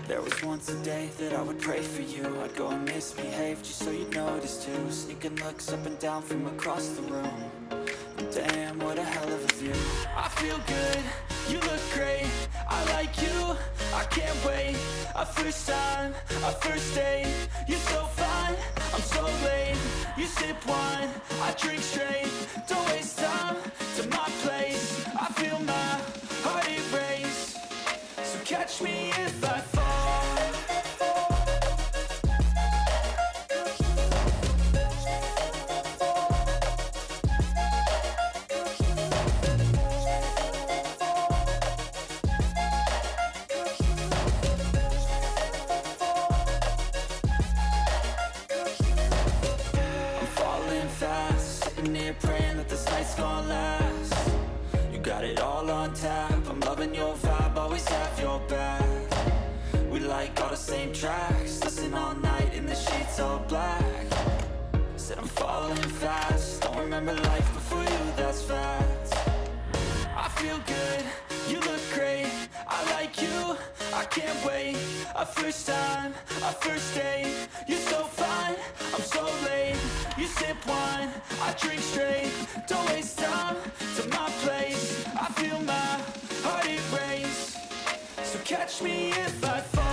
There was once a day that I would pray for you. I'd go and misbehave just so you'd notice too. Sneaking looks up and down from across the room. Damn, what a hell of a view. I feel good, you look great, I like you, I can't wait. A first time, a first date, you're so fine, I'm so late. You sip wine, I drink straight, don't waste time to my place. I feel my heart erase, so catch me if I fall. Praying that this night's gonna last. You got it all on tap, I'm loving your vibe, always have your back. We like all the same tracks, listen all night in the sheets all black. Said I'm falling fast, don't remember life before you, that's fact. I feel good, you look great, I like you, I can't wait. A first time, a first date, you're so fine, I'm so late. You sip wine, I drink straight, don't waste time to my place. I feel my heart erase, so catch me if I fall.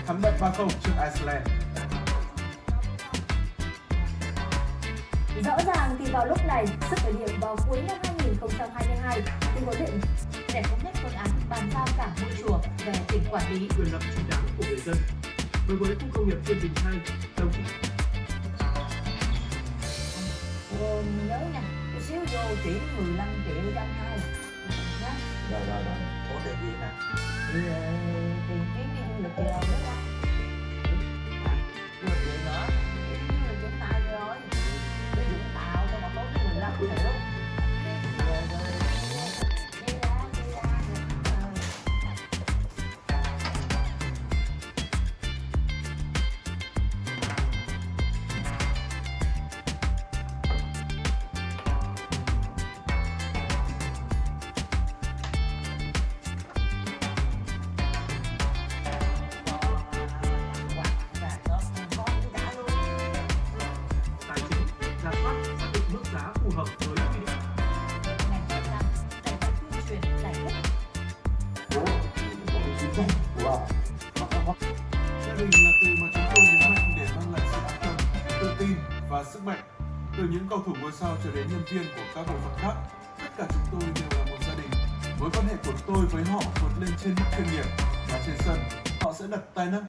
thắng đậm 3-0 trước Iceland. Rõ ràng thì vào lúc này, sức khởi điểm vào cuối năm 2022, thì huấn luyện để thống nhất phương án bàn giao cảng Ngôi Chùa về tỉnh quản lý. Quyền lợi chính đáng của người dân. Đối với khu công nghiệp Yên Bình 2, đồng chí Nhớ nha, chút xíu vô chuyển 15 triệu cho anh hai. Nhá. Rồi. Ủa tiền gì nè? Tiền chuyến đi du lịch rồi đúng không? Du lịch gì nữa? Chuyến đi du lịch Vũng Tàu rồi. Đi Vũng Tàu cho mà tốn 15 triệu. Rồi. Đi ra. Tài chính, rà soát, xác định mức giá phù hợp với quy định. Ngành chức năng đẩy mạnh tuyên truyền giải thích. Gia đình là từ mà chúng tôi nhấn mạnh để mang lại sự an tâm, tự tin và sức mạnh. Từ những cầu thủ ngôi sao cho đến nhân viên của các bộ phận khác, tất cả chúng tôi đều là một gia đình. Mối quan hệ của tôi với họ vượt lên trên mức chuyên nghiệp và trên sân, họ sẽ đặt tài năng